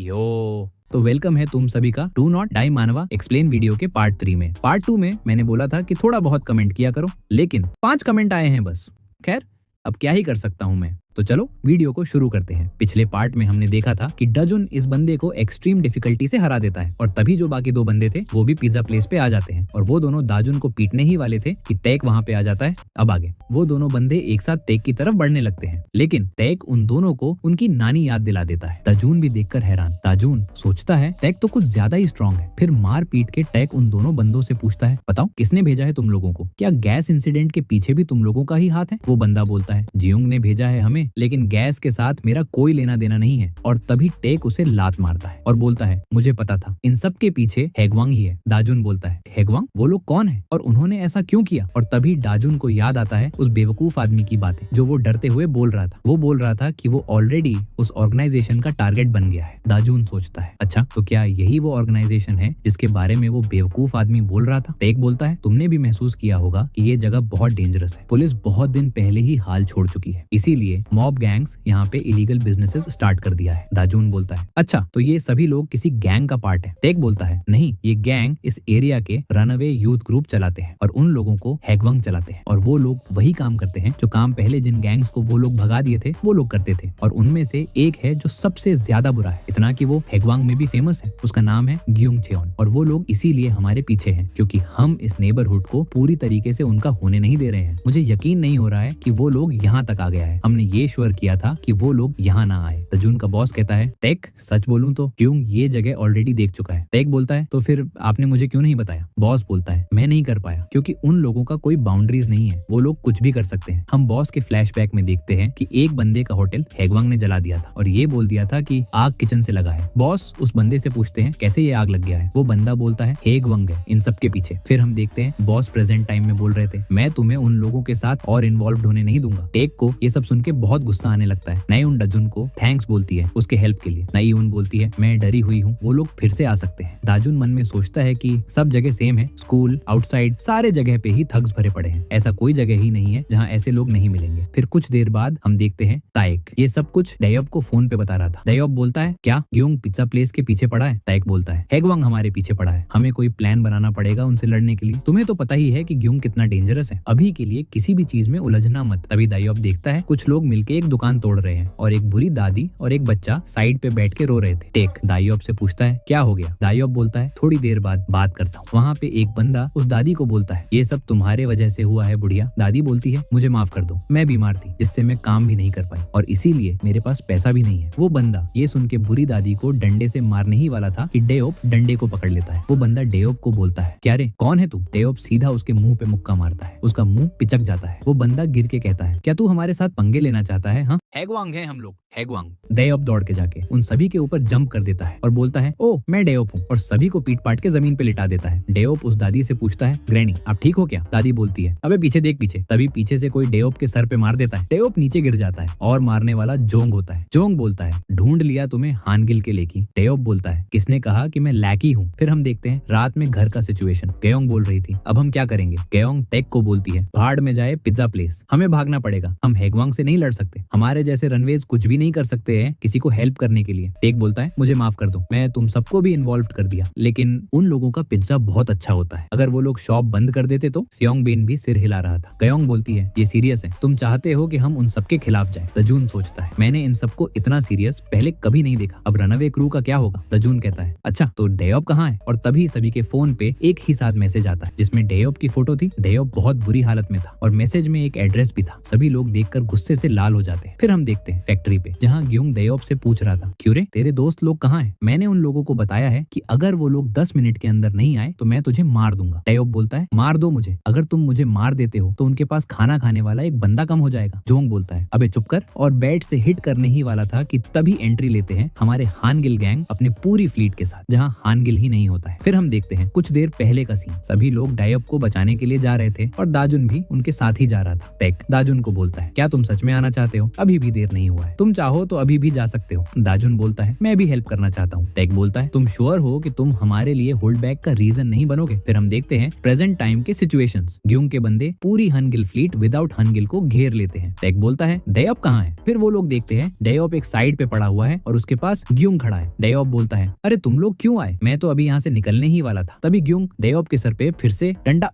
यो तो वेलकम है तुम सभी का डू नॉट डाई मानवा एक्सप्लेन वीडियो के पार्ट 3 में। पार्ट 2 में मैंने बोला था कि थोड़ा बहुत कमेंट किया करो, लेकिन 5 कमेंट आए हैं बस। खैर अब क्या ही कर सकता हूँ मैं, तो चलो वीडियो को शुरू करते हैं। पिछले पार्ट में हमने देखा था कि डजुन इस बंदे को एक्सट्रीम डिफिकल्टी से हरा देता है और तभी जो बाकी 2 बंदे थे वो भी पिज्जा प्लेस पे आ जाते हैं और वो दोनों दाजुन को पीटने ही वाले थे कि टैक वहाँ पे आ जाता है। अब आगे वो दोनों बंदे एक साथ टैक की तरफ बढ़ने लगते हैं, लेकिन टैक उन दोनों को उनकी नानी याद दिला देता है। दाजुन भी देखकर हैरान। दाजुन सोचता है टैक तो कुछ ज्यादा ही स्ट्रॉन्ग है। फिर मार पीट के टैक उन दोनों बंदों से पूछता है, बताओ किसने भेजा है तुम लोगों को? क्या गैस इंसिडेंट के पीछे भी तुम लोगों का ही हाथ है? वो बंदा बोलता है, जियोंग ने भेजा है हमें, लेकिन गैस के साथ मेरा कोई लेना देना नहीं है। और तभी टेक उसे लात मारता है और बोलता है, मुझे पता था इन सब के पीछे हेगवांग ही है। दाजुन बोलता है, हेगवांग? वो लोग कौन है और उन्होंने ऐसा क्यों किया? और तभी दाजुन को याद आता है उस बेवकूफ आदमी की बातें जो वो डरते हुए बोल रहा था। वो बोल रहा था कि वो ऑलरेडी उस ऑर्गेनाइजेशन का टारगेट बन गया है। दाजुन सोचता है, अच्छा तो क्या यही वो ऑर्गेनाइजेशन है जिसके बारे में वो बेवकूफ आदमी बोल रहा था? टेक बोलता है, तुमने भी महसूस किया होगा कि ये जगह बहुत डेंजरस है। पुलिस बहुत दिन पहले ही हाल छोड़ चुकी है, इसीलिए मॉब गैंग्स यहाँ पे इलीगल बिजनेसेस स्टार्ट कर दिया है। दाजुन बोलता है, अच्छा तो ये सभी लोग किसी गैंग का पार्ट है? टेक बोलता है, नहीं, ये गैंग इस एरिया के रनअवे यूथ ग्रुप चलाते हैं और उन लोगों को हेगवांग चलाते हैं और वो लोग वही काम करते हैं जो काम पहले जिन गैंग्स को वो लोग भगा दिए थे वो लोग करते थे। और उनमें से एक है जो सबसे ज्यादा बुरा है, इतना कि वो हेगवांग में भी फेमस है। उसका नाम है ग्युंग चेओन और वो लोग इसीलिए हमारे पीछे हैं क्योंकि हम इस नेबरहुड को पूरी तरीके से उनका होने नहीं दे रहे हैं। मुझे यकीन नहीं हो रहा है कि वो लोग यहाँ तक आ गया है। हमने ये श्योर किया था कि वो लोग यहाँ ना आए। दाजुन का बॉस कहता है, टेक सच बोलूं तो ग्युंग ये जगह ऑलरेडी देख चुका है। टेक बोलता है, तो फिर आपने मुझे क्यों नहीं बताया? बॉस बोलता है, मैं नहीं कर पाया क्योंकि उन लोगों का कोई बाउंड्रीज नहीं है, वो लोग कुछ भी कर सकते हैं। हम बॉस के फ्लैशबैक में देखते हैं कि एक बंदे का होटल हेगवांग ने जला दिया था और ये बोल दिया था कि आग किचन से लगा है। बॉस उस बंदे से पूछते हैं कैसे ये आग लग गया है? वो बंदा बोलता है, हेगवांग है इन सब के पीछे। फिर हम देखते हैं बॉस प्रेजेंट टाइम में बोल रहे थे, मैं तुम्हें उन लोगों के साथ और इन्वॉल्व होने नहीं दूंगा। टेक को ये सब सुन के बहुत गुस्सा आने लगता है। नई उन दाजुन को थैंक्स बोलती है उसके हेल्प के लिए। नई उन बोलती है, मैं डरी हुई हूँ, वो लोग फिर से आ सकते हैं। दाजुन मन में सोचता है कि सब जगह सेम है, स्कूल, आउटसाइड, सारे जगह पे ही थग्स भरे पड़े हैं। ऐसा कोई जगह ही नहीं है जहाँ ऐसे लोग नहीं मिलेंगे। फिर कुछ देर बाद हम देखते हैं ताएक ये सब कुछ डेयोब को फोन पे बता रहा था। डेयोब बोलता है, क्या ग्युंग पिज्जा प्लेस के पीछे पड़ा है? ताएक बोलता है, हेगवांग हमारे पीछे पड़ा है, हमें कोई प्लान बनाना पड़ेगा उनसे लड़ने के लिए। तुम्हें तो पता ही है कि ग्युंग कितना डेंजरस है, अभी के लिए किसी भी चीज में उलझना मत। तभी डेयोब देखता है कुछ लोग मिलके एक दुकान तोड़ रहे हैं और एक बुरी दादी और एक बच्चा साइड पे बैठ के रो रहे थे। टेक दायोब से पूछता है, क्या हो गया? दायोब बोलता है, थोड़ी देर बाद बात करता हूँ। वहाँ पे एक बंदा उस दादी को बोलता है, ये सब तुम्हारे वजह से हुआ है बुढ़िया। दादी बोलती है, मुझे माफ कर दो, मैं बीमार थी जिससे मैं काम भी नहीं कर पाई और इसीलिए मेरे पास पैसा भी नहीं है। वो बंदा ये सुन के बुरी दादी को डंडे से मारने ही वाला था कि डेयोब डंडे को पकड़ लेता है। वो बंदा डेयोब को बोलता है, क्या रे कौन है तू? डेयोब सीधा उसके मुंह पे मुक्का मारता है, उसका मुंह पिचक जाता है। वो बंदा गिर के कहता है, क्या तू हमारे साथ पंगे लेना चाहता है? हाँ, हेगवांग है हम लोग, हेगवांग। डेयोब दौड़ के जाके उन सभी के ऊपर जंप कर देता है और बोलता है, ओ मैं डेयोब हूँ, और सभी को पीट पाट के जमीन पे लिटा देता है। डेयोब उस दादी से पूछता है, ग्रैनी आप ठीक हो क्या? दादी बोलती है, अबे पीछे देख पीछे। तभी पीछे से कोई डेयोब के सर पे मार देता है। डेयोब नीचे गिर जाता है और मारने वाला जोंग होता है। जोंग बोलता है, ढूंढ लिया तुम्हें हानगिल के लेकी। डेयोब बोलता है, किसने कहा कि मैं लैकी हूँ? फिर हम देखते हैं रात में घर का सिचुएशन। गेयोंग बोल रही थी, अब हम क्या करेंगे? गेयोंग टेक को बोलती है, भाड़ में जाए पिज्जा प्लेस, हमें भागना पड़ेगा, हम हेगवांग से नहीं लड़ सकते, हमारे जैसे रनवेज कुछ भी नहीं कर सकते हैं किसी को हेल्प करने के लिए। टेक बोलता है, मुझे माफ कर दो, मैं तुम सबको भी इन्वॉल्व कर दिया, लेकिन उन लोगों का पिज्जा बहुत अच्छा होता है, अगर वो लोग शॉप बंद कर देते तो। सियोंग बेन भी सिर हिला रहा था। गेयोंग बोलती है, ये सीरियस है, तुम चाहते हो कि हम उन सबके खिलाफ जाए? दाजुन सोचता है, मैंने इन सबको इतना सीरियस पहले कभी नहीं देखा, अब रनअवे क्रू का क्या होगा? दाजुन कहता है, अच्छा तो डेयोब कहाँ है? और तभी सभी के फोन पे एक ही साथ मैसेज आता है जिसमें डेयोब की फोटो थी। डेयोब बहुत बुरी हालत में था और मैसेज में एक एड्रेस भी था। सभी लोग देखकर गुस्से से लाल हो जाते हैं। फिर हम देखते हैं फैक्ट्री पे जहाँ ग्युंग डेयोब से पूछ रहा था, क्यों रे तेरे दोस्त लोग कहाँ हैं? मैंने उन लोगों को बताया है कि अगर वो लोग 10 मिनट के अंदर नहीं आए तो मैं तुझे मार दूंगा। डेयोब बोलता है, मार दो मुझे, अगर तुम मुझे मार देते हो तो उनके पास खाना खाने वाला एक बंदा कम हो जाएगा। जोंग बोलता है, अबे चुप कर, और बैट से हिट करने ही वाला था कि तभी एंट्री लेते हैं हमारे हानगिल गैंग अपने पूरी फ्लीट के साथ, जहाँ हानगिल ही नहीं होता है। फिर हम देखते हैं कुछ देर पहले का सीन। सभी लोग डेयोब को बचाने के लिए जा रहे थे और दाजुन भी उनके साथ ही जा रहा था। टेक दाजुन को बोलता है, क्या तुम सच में आना चाहते हो अभी भी देर नहीं हुआ है, तुम चाहो तो अभी भी जा सकते हो। दाजुन बोलता है मैं भी हेल्प करना चाहता हूँ। टेक बोलता है तुम श्योर हो कि तुम हमारे लिए होल्ड बैक का रीजन नहीं बनोगे। फिर हम देखते हैं प्रेजेंट टाइम के सिचुएशंस। ग्यूंग के बंदे पूरी हनगिल फ्लीट विदाउट हनगिल को घेर लेते हैं। टेक बोलता है डेयोप कहाँ है? फिर वो लोग देखते हैं डेयोप एक साइड पे पड़ा हुआ है और उसके पास ग्यूंग खड़ा है। डेयोप बोलता है अरे तुम लोग क्यों आए? मैं तो अभी यहाँ से निकलने ही वाला था। तभी ग्यूंग डेयोप के सर पे फिर से डंडा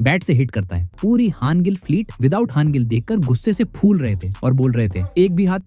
बैट से हिट करता है। पूरी हानगिल फ्लीट विदाउट हानगिल देखकर गुस्से से फूल रहे थे और बोल रहे थे एक भी हाथ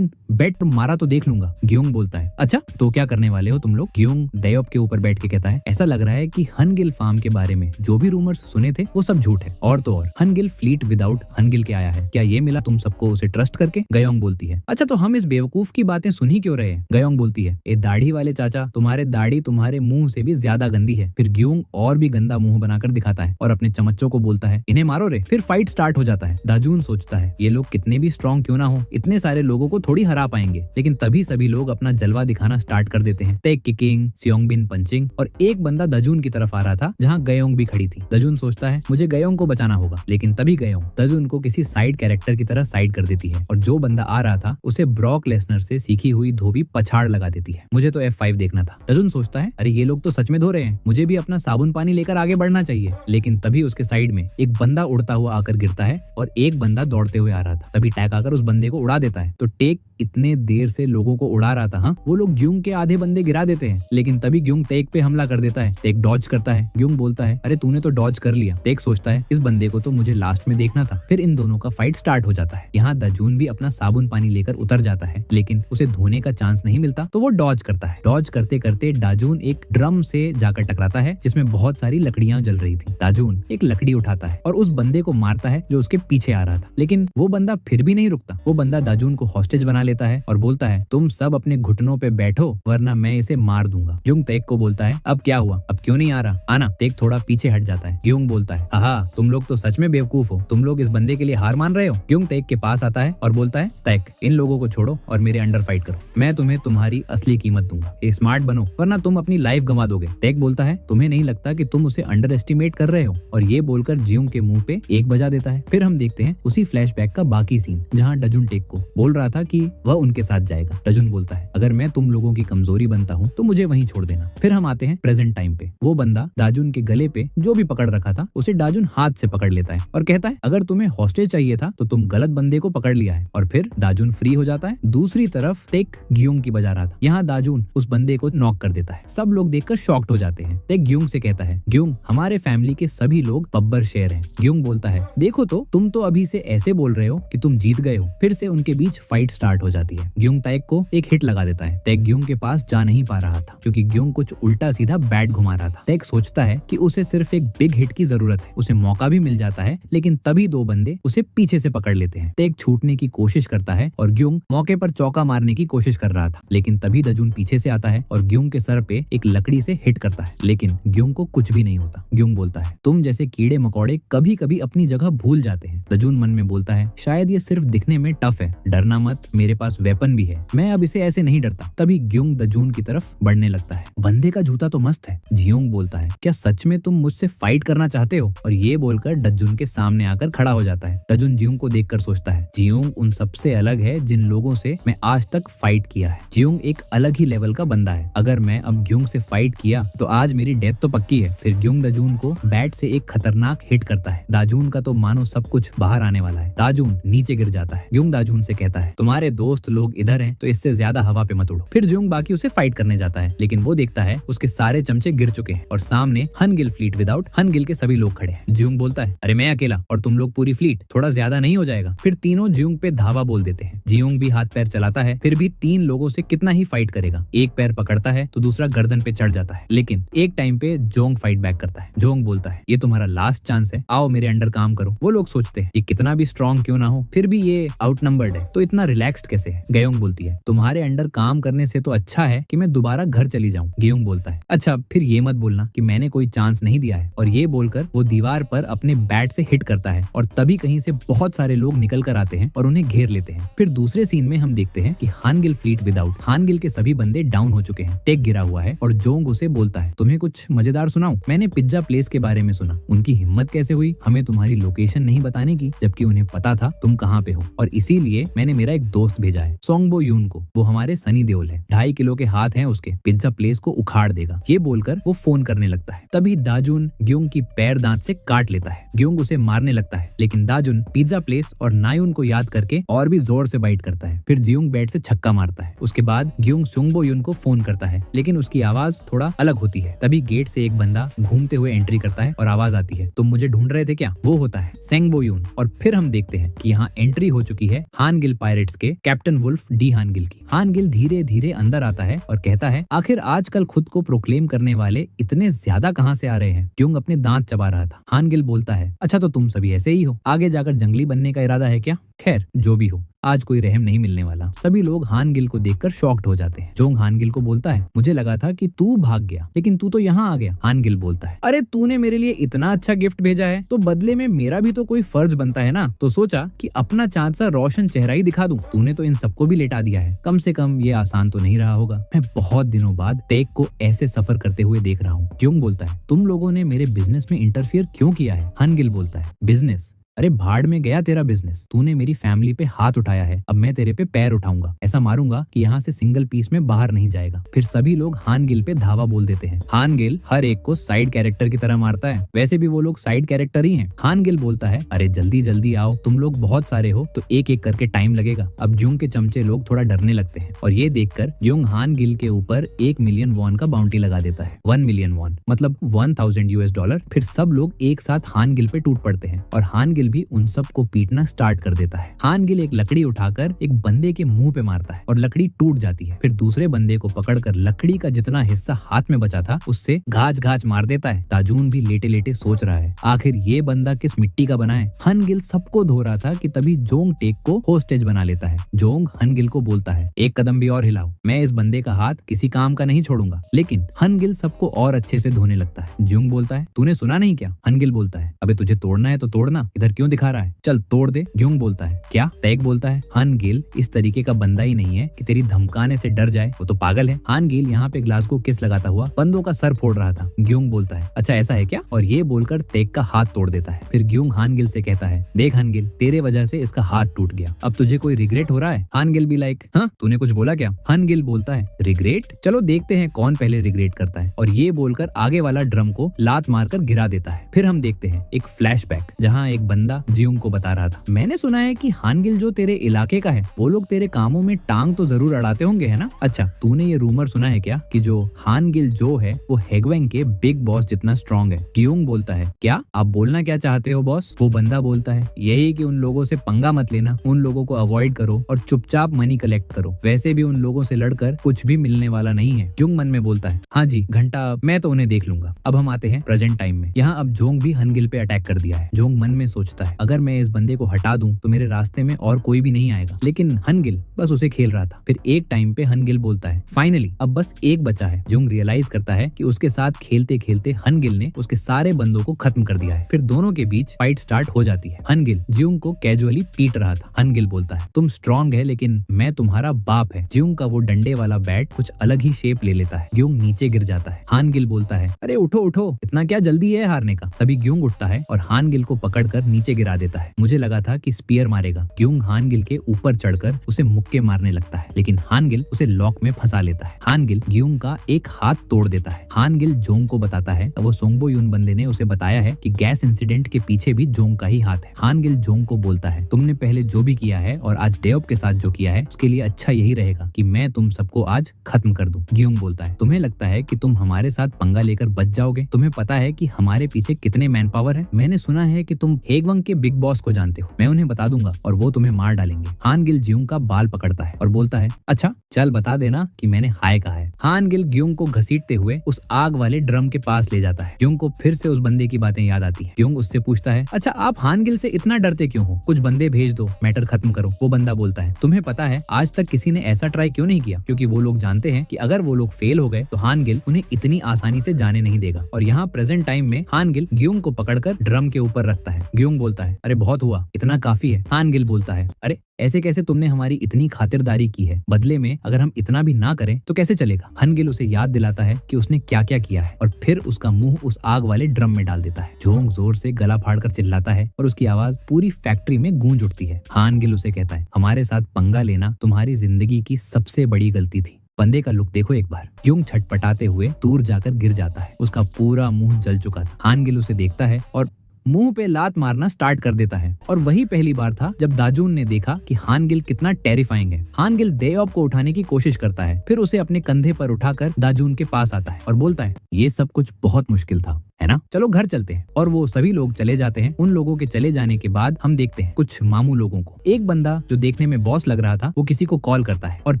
बैट मारा तो देख लूंगा। ग्यूंग बोलता है अच्छा तो क्या करने वाले हो तुम लोग? ग्यूंग डेयोप के ऊपर बैठ के कहता है ऐसा लग रहा है कि हनगिल फार्म के बारे में जो भी रूमर्स सुने थे वो सब झूठ है, और तो और हनगिल फ्लीट विदाउट हनगिल के आया है। क्या ये मिला तुम सबको उसे ट्रस्ट करके? गयोंग बोलती है अच्छा तो हम इस बेवकूफ की बातें सुन ही क्यों रहे हैं? गयोंग बोलती है ए दाढ़ी वाले चाचा, तुम्हारे दाढ़ी तुम्हारे मुंह से भी ज्यादा गंदी है। फिर ग्यूंग और भी गंदा मुंह बनाकर दिखाता है और अपने चमच्चों को बोलता है इन्हें मारो रे। फिर फाइट स्टार्ट हो जाता है। दाजून सोचता है ये लोग कितने भी स्ट्रॉन्ग क्यों ना हो इतने सारे लोगों को थोड़ी हरा पाएंगे, लेकिन तभी सभी लोग अपना जलवा दिखाना स्टार्ट कर देते हैं। टेक किकिंग, सियोंगबिन पंचिंग, और एक बंदा दजून की तरफ आ रहा था जहाँ गयोंग भी खड़ी थी। दजून सोचता है मुझे गयोंग को बचाना होगा, लेकिन तभी गयोंग दजून को किसी साइड कैरेक्टर की तरह साइड कर देती है और जो बंदा आ रहा था उसे ब्रॉक लेसनर से सीखी हुई धोबी पछाड़ लगा देती है। मुझे तो F5 देखना था। दजून सोचता है अरे ये लोग तो सच में धो रहे हैं, मुझे भी अपना साबुन पानी लेकर आगे बढ़ना चाहिए, लेकिन तभी उसके साइड में एक बंदा उड़ता हुआ आकर गिरता है और एक बंदा दौड़ते हुए आ रहा था। तभी टैक आकर उस बंदे को उड़ा देता है। तो टेक इतने देर से लोगों को उड़ा रहा था, हाँ वो लोग ग्यूंग के आधे बंदे गिरा देते हैं, लेकिन तभी ग्यूंग टेक पे हमला कर देता है। टेक डॉज करता है। ग्यूंग बोलता है अरे तूने तो डॉज कर लिया। टेक सोचता है इस बंदे को तो मुझे लास्ट में देखना था। फिर इन दोनों का फाइट स्टार्ट हो जाता है। यहाँ दजून भी अपना साबुन पानी लेकर उतर जाता है, लेकिन उसे धोने का चांस नहीं मिलता तो वो डॉज करता है। डॉज करते करते दाजून एक ड्रम से जाकर टकराता है जिसमें बहुत सारी लकड़ियां जल रही थी। दाजून एक लकड़ी उठाता है और उस बंदे को मारता है जो उसके पीछे आ रहा था, लेकिन वो बंदा फिर भी नहीं रुकता। वो बंदा दाजून को हॉस्टेज बना लेता है और बोलता है तुम सब अपने घुटनों पे बैठो वरना मैं इसे मार दूंगा। ग्यूंग टेक को बोलता है अब क्या हुआ, अब क्यों नहीं आ रहा? आना। टेक थोड़ा पीछे हट जाता है। ग्यूंग बोलता है आहा तुम लोग तो सच में बेवकूफ हो, तुम लोग इस बंदे के लिए हार मान रहे हो। ग्यूंग टेक के पास आता है और बोलता है टेक इन लोगों को छोड़ो और मेरे अंडर फाइट करो, मैं तुम्हें तुम्हारी असली कीमत दूंगा। स्मार्ट बनो वरना तुम अपनी लाइफ गंवा दोगे। टेक बोलता है तुम्हें नहीं लगता कि तुम उसे अंडर एस्टिमेट कर रहे हो, और ये बोलकर जियोंग के मुंह पे एक बजा देता है। फिर हम देखते हैं उसी फ्लैशबैक का बाकी सीन जहाँ डजुन टेक को बोल रहा था कि वह उनके साथ जाएगा। डजुन बोलता है अगर मैं तुम लोगों की कमजोरी बनता हूँ तो मुझे वहीं छोड़ देना। फिर हम आते हैं प्रेजेंट टाइम पे। वो बंदा दाजुन के गले पे जो भी पकड़ रखा था उसे दाजुन हाथ से पकड़ लेता है और कहता है अगर तुम्हें हॉस्टेज चाहिए था तो तुम गलत बंदे को पकड़ लिया है, और फिर दाजुन फ्री हो जाता है। दूसरी तरफ टेक ग्यूंग की बजा रहा था, यहाँ दाजुन उस बंदे को नॉक कर देता है। सब लोग देखकर शॉक्ड हो जाते हैं। टेक ग्यूंग से कहता है ग्यूंग हमारे फैमिली के सभी लोग बब्बर शेर हैं। ग्यूंग बोलता है देखो तो तुम तो अभी से ऐसे बोल रहे हो कि तुम जीत गए हो। फिर से उनके बीच फाइट स्टार्ट हो जाती है। ग्यूंग टेक को एक हिट लगा देता है। टेक ग्यूंग के पास जा नहीं पा रहा था क्योंकि ग्यूंग कुछ उल्टा सीधा बैट घुमा रहा था। टेक सोचता है कि उसे सिर्फ एक बिग हिट की जरूरत है। उसे मौका भी मिल जाता है, लेकिन तभी दो बंदे उसे पीछे से पकड़ लेते हैं। टेक छूटने की कोशिश करता है और ग्यूंग मौके पर चौका मारने की कोशिश कर रहा था, लेकिन तभी दजून पीछे से आता है और ग्यूंग के सर पे एक लकड़ी से हिट करता है, लेकिन ग्यूंग को कुछ भी नहीं होता। ग्यूंग बोलता है तुम जैसे कीड़े मकोड़े कभी कभी अपनी जगह भूल जाते हैं। दजून मन में बोलता है शायद ये सिर्फ दिखने में टफ है, डरना मत, मेरे पास वेपन भी है, मैं अब इसे ऐसे नहीं डरता। तभी ग्यूंग दजून की तरफ बढ़ने लगता है। बंदे का जूता तो मस्त है। जियोंग बोलता है क्या सच में तुम मुझसे फाइट करना चाहते हो? और ये बोलकर दजून के सामने आकर खड़ा हो जाता है। दजून जियोंग को देखकर सोचता है जियोंग उन सबसे अलग है जिन लोगों से मैं आज तक फाइट किया है। जियोंग एक अलग ही लेवल का बंदा है। अगर मैं अब ग्यूंग से फाइट किया तो आज मेरी डेथ तो पक्की है। फिर ग्यूंग दजून को बैट से एक खतरनाक हिट करता है। दाजून का तो मानो सब कुछ बाहर आने वाला है। दाजून नीचे गिर जाता है। ग्यूंग दाजून से कहता है तुम्हारे दोस्त लोग इधर हैं तो इससे ज्यादा हवा पे मत उड़ो। फिर जियोंग बाकी उसे फाइट करने जाता है, लेकिन वो देखता है उसके सारे चमचे गिर चुके हैं और सामने हनगिल फ्लीट विदाउट हनगिल के सभी लोग खड़े हैं। जियोंग बोलता है अरे मैं अकेला और तुम लोग पूरी फ्लीट, थोड़ा ज्यादा नहीं हो जाएगा? फिर तीनों जियोंग पे धावा बोल देते हैं। जियोंग भी हाथ पैर चलाता है, फिर भी तीन लोगों से कितना ही फाइट करेगा। एक पैर पकड़ता है तो दूसरा गर्दन पे चढ़ जाता है, लेकिन एक टाइम पे जोंग फाइट बैक करता है। जोंग बोलता है ये तुम्हारा लास्ट चांस है, आओ मेरे अंडर काम करो। वो लोग सोचते हैं कि कितना भी स्ट्रॉन्ग क्यों ना हो फिर भी ये आउटनंबर्ड है तो इतना रिलैक्स्ड कैसे से है। गयोंग बोलती है तुम्हारे अंडर काम करने से तो अच्छा है कि मैं दोबारा घर चली जाऊं। गयोंग बोलता है अच्छा फिर ये मत बोलना कि मैंने कोई चांस नहीं दिया है। और ये बोलकर वो दीवार पर अपने बैट से हिट करता है और तभी कहीं से बहुत सारे लोग निकल कर आते हैं और उन्हें घेर लेते हैं। फिर दूसरे सीन में हम देखते हैं कि हानगिल फ्लीट विदाउट हानगिल के सभी बंदे डाउन हो चुके हैं। टेक गिरा हुआ है और जोंग उसे बोलता है तुम्हें कुछ मजेदार सुनाऊं? मैंने पिज्जा प्लेस के बारे में सुना। उनकी हिम्मत कैसे हुई हमें तुम्हारी लोकेशन नहीं बताने की, जबकि उन्हें पता था तुम कहाँ पे हो, और इसीलिए मैंने मेरा एक दोस्त भेजा है सोंगबो यून को। वो हमारे सनी देओल है, 2.5 किलो के हाथ हैं उसके, पिज्जा प्लेस को उखाड़ देगा। ये बोलकर वो फोन करने लगता है। तभी दाजुन ग्योंग की पैर दांत से काट लेता है। ग्योंग उसे मारने लगता है लेकिन दाजुन पिज्जा प्लेस और नायुन को याद करके और भी जोर से बाइट करता है। फिर जियोंग बैट से छक्का मारता है। उसके बाद ग्योंग सोंगबो यून को फोन करता है लेकिन उसकी आवाज थोड़ा अलग होती है। तभी गेट से एक बंदा घूमते हुए एंट्री करता है और आवाज आती है तुम मुझे ढूंढ रहे थे क्या? वो होता है सेंगबो यून। और फिर हम देखते हैं कि यहाँ एंट्री हो चुकी है हानगिल पायरेट्स के कैप्टन वुल्फ डी हानगिल की। हानगिल धीरे धीरे अंदर आता है और कहता है आखिर आजकल खुद को प्रोक्लेम करने वाले इतने ज्यादा कहाँ से आ रहे हैं? ग्योंग अपने दांत चबा रहा था। हानगिल बोलता है अच्छा तो तुम सभी ऐसे ही हो, आगे जाकर जंगली बनने का इरादा है क्या? खैर जो भी हो आज कोई रहम नहीं मिलने वाला। सभी लोग हानगिल को देखकर शॉक्ड हो जाते हैं। जोंग हानगिल को बोलता है मुझे लगा था कि तू भाग गया लेकिन तू तो यहाँ आ गया। हानगिल बोलता है अरे तूने मेरे लिए इतना अच्छा गिफ्ट भेजा है तो बदले में मेरा भी तो कोई फर्ज बनता है ना, तो सोचा कि अपना चांद सा रोशन चेहरा ही दिखा दूं। तूने तो इन सबको भी लेटा दिया है, कम से कम ये आसान तो नहीं रहा होगा। मैं बहुत दिनों बाद टेक को ऐसे सफर करते हुए देख रहा हूँ। जोंग बोलता है तुम लोगों ने मेरे बिजनेस में इंटरफियर क्यों किया है? हानगिल बोलता है बिजनेस? अरे भाड़ में गया तेरा बिजनेस। तूने मेरी फैमिली पे हाथ उठाया है, अब मैं तेरे पे पैर उठाऊंगा। ऐसा मारूंगा कि यहाँ से सिंगल पीस में बाहर नहीं जाएगा। फिर सभी लोग हानगिल पे धावा बोल देते हैं। हानगिल हर एक को साइड कैरेक्टर की तरह मारता है, वैसे भी वो लोग साइड कैरेक्टर ही हैं। हानगिल बोलता है अरे जल्दी जल्दी आओ, तुम लोग बहुत सारे हो तो एक एक करके टाइम लगेगा। अब जुंग के चमचे लोग थोड़ा डरने लगते हैं और ये देखकर जुंग हानगिल के ऊपर 1 मिलियन वॉन का बाउंटी लगा देता है। 1 मिलियन वॉन मतलब $1000 फिर सब लोग एक साथ हानगिल पे टूट पड़ते हैं और हानगिल भी उन सबको पीटना स्टार्ट कर देता है। हानगिल एक लकड़ी उठाकर एक बंदे के मुंह पे मारता है और लकड़ी टूट जाती है। फिर दूसरे बंदे को पकड़कर लकड़ी का जितना हिस्सा हाथ में बचा था उससे घाच घाच मार देता है। ताजून भी लेटे लेटे सोच रहा है आखिर ये बंदा किस मिट्टी का बना है। हानगिल सबको धो रहा था कि तभी जोंग टेक को होस्टेज बना लेता है। जोंग हानगिल को बोलता है एक कदम भी और हिलाओ, मैं इस बंदे का हाथ किसी काम का नहीं छोड़ूंगा। लेकिन हानगिल सबको और अच्छे से धोने लगता है। जोंग बोलता है तूने सुना नहीं क्या? हानगिल बोलता है अबे तुझे तोड़ना है तो तोड़ना, इधर क्यों दिखा रहा है, चल तोड़ दे। जोंग बोलता है क्या? टेक बोलता है हानगिल इस तरीके का बंदा ही नहीं है कि तेरी धमकाने से डर जाए, वो तो पागल है। हानगिल यहाँ पे ग्लास को किस लगाता हुआ बंदों का सर फोड़ रहा था। ग्योंग बोलता है अच्छा ऐसा है क्या, और ये बोलकर टेक का हाथ तोड़ देता है। फिर ग्योंग हानगिल से कहता है देख हानगिल तेरे वजह से इसका हाथ टूट गया, अब तुझे कोई रिग्रेट हो रहा है? हानगिल भी लाइक हाँ तूने कुछ बोला क्या? हानगिल बोलता है रिग्रेट, चलो देखते हैं कौन पहले रिग्रेट करता है, और ये बोलकर आगे वाला ड्रम को लात मारकर गिरा देता है। फिर हम देखते हैं एक फ्लैशबैक जहाँ एक बंदा जियोंग को बता रहा था मैंने सुना है कि हानगिल जो तेरे इलाके का है वो लोग तेरे कामों में टांग तो जरूर अड़ाते होंगे है ना? अच्छा तूने ये रूमर सुना है क्या कि जो हानगिल जो है वो हेगवेंग के बिग बॉस जितना स्ट्रॉन्ग है? ग्योंग बोलता है क्या आप बोलना क्या चाहते हो बॉस? वो बंदा बोलता है यही कि उन लोगों से पंगा मत लेना, उन लोगों को अवॉइड करो और चुपचाप मनी कलेक्ट करो, वैसे भी उन लोगों से लड़कर कुछ भी मिलने वाला नहीं है। जुंग मन में बोलता है हाँ जी घंटा मैं तो उन्हें देख लूंगा। अब हम आते हैं प्रेजेंट टाइम में। यहाँ अब जोंग भी हानगिल पे अटैक कर दिया है। जोंग मन में सोचता है अगर मैं इस बंदे को हटा दूं तो मेरे रास्ते में और कोई भी नहीं आएगा, लेकिन हानगिल बस उसे खेल रहा था। फिर एक टाइम पे हानगिल बोलता है फाइनली अब बस एक बचा है। जोंग रियलाइज करता है कि उसके साथ खेलते खेलते हानगिल ने उसके सारे बंदों को खत्म कर दिया है। फिर दोनों के बीच फाइट स्टार्ट हो जाती है। हानगिल जियोंग को कैजुअली पीट रहा था। हानगिल बोलता है तुम स्ट्रॉन्ग है लेकिन मैं तुम्हारा बाप है। जियोंग का वो डंडे वाला बैट कुछ अलग ही शेप ले लेता है। जियोंग नीचे गिर जाता है। हानगिल बोलता है अरे उठो उठो, इतना क्या जल्दी है हारने का? तभी जियोंग उठता है और हानगिल को पकड़कर नीचे गिरा देता है। मुझे लगा था कि स्पीयर मारेगा। जियोंग हानगिल के ऊपर चढ़कर उसे मुक्के मारने लगता है, लेकिन हानगिल उसे लॉक में फंसा लेता है। हानगिल जियोंग का एक हाथ तोड़ देता है। हानगिल जोंग को बताता है वो सोंगबो यून बंदे ने उसे बताया है कि गैस इंसिडेंट के पीछे भी जोंग का ही हाथ है। हानगिल जोंग को बोलता है तुमने पहले जो भी किया है और आज डेओप के साथ जो किया है उसके लिए अच्छा यही रहेगा कि मैं तुम सबको आज खत्म कर दूं। जियोंग बोलता है तुम्हें लगता है कि तुम हमारे साथ पंगा लेकर बच जाओगे? तुम्हें पता है कि हमारे पीछे कितने मैन पावर है? मैंने सुना है कि तुम हेगवेंग हेगवंग के बिग बॉस को जानते हो, मैं उन्हें बता दूंगा और वो तुम्हें मार डालेंगे। हान गिल ज्यूंग का बाल पकड़ता है और बोलता है, अच्छा चल बता देना कि मैंने हाय कहा है। हान गिल ज्यूंग को घसीटते हुए उस आग वाले ड्रम के पास ले जाता है। ज्यूंग को फिर से उस बंदे की बातें याद आती है। ज्यूंग उससे पूछता है, अच्छा आप हान गिल से इतना डरते क्यों हो, कुछ बंदे भेज दो, मैटर खत्म करो। वो बंदा बोलता है, तुम्हें पता है आज तक किसी ने ऐसा ट्राई क्यों नहीं किया, क्योंकि वो लोग जानते हैं कि अगर वो लोग फेल हो गए तो हान गिल उन्हें इतनी आसानी से जाने नहीं देगा। और यहाँ प्रेजेंट टाइम में हान गिल ज्यूंग को पकड़कर ड्रम के ऊपर रखता है। ज्यूंग बोलता है, अरे बहुत हुआ, इतना काफी है। हान गिल बोलता है, अरे ऐसे कैसे, तुमने हमारी इतनी खातिरदारी की है, बदले में अगर हम इतना भी ना करें तो कैसे चलेगा। हान गिल उसे याद दिलाता है कि उसने क्या क्या किया है और फिर उसका मुंह उस आग वाले ड्रम में डाल देता है। ज्यूंग जोर से गला फाड़कर चिल्लाता है और उसकी आवाज पूरी फैक्ट्री में गूंज उठती है। हान गिल उसे कहता है, हमारे साथ पंगा लेना तुम्हारी जिंदगी की सबसे बड़ी गलती थी। बंदे का लुक देखो एक बार। ज्यूंग छटपटाते हुए दूर जाकर गिर जाता है। उसका पूरा मुंह जल चुका था। हान गिल उसे देखता है और मुंह पे लात मारना स्टार्ट कर देता है। और वही पहली बार था जब दाजून ने देखा कि हान गिल कितना टेरिफाइंग है। हान गिल देओब को उठाने की कोशिश करता है, फिर उसे अपने कंधे पर उठाकर दाजून के पास आता है और बोलता है, ये सब कुछ बहुत मुश्किल था, है ना, चलो घर चलते हैं। और वो सभी लोग चले जाते हैं। उन लोगों के चले जाने के बाद हम देखते हैं कुछ मामू लोगों को। एक बंदा जो देखने में बॉस लग रहा था वो किसी को कॉल करता है और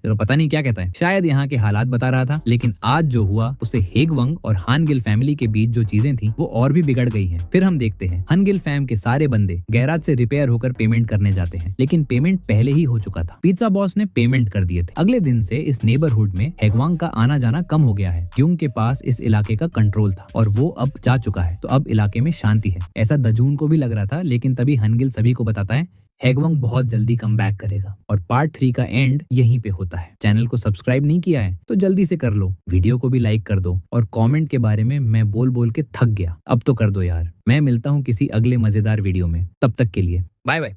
पता नहीं क्या कहता है, शायद यहाँ के हालात बता रहा था। लेकिन आज जो हुआ उससे हेगवंग और हान गिल फैमिली के बीच जो चीजें थी वो और भी बिगड़ गई हैं। फिर हम देखते हैं हान गिल फैम के सारे बंदे गैराज से रिपेयर होकर पेमेंट करने जाते हैं, लेकिन पेमेंट पहले ही हो चुका था। पिज्जा बॉस ने पेमेंट कर दिए थे। अगले दिन से इस नेबरहुड में हेगवांग का आना जाना कम हो गया है। ज्यूंग के पास इस इलाके का कंट्रोल था और वो अब जा चुका है, तो अब इलाके में शांति है। ऐसा दजून को भी लग रहा था, लेकिन तभी हान गिल सभी को बताता है हेगवंग बहुत जल्दी कम बैक करेगा। और पार्ट 3 का एंड यहीं पे होता है। चैनल को सब्सक्राइब नहीं किया है तो जल्दी से कर लो, वीडियो को भी लाइक कर दो और कमेंट के बारे में मैं बोल बोल के थक गया, अब तो कर दो यार। मैं मिलता हूँ किसी अगले मजेदार वीडियो में, तब तक के लिए बाय बाय।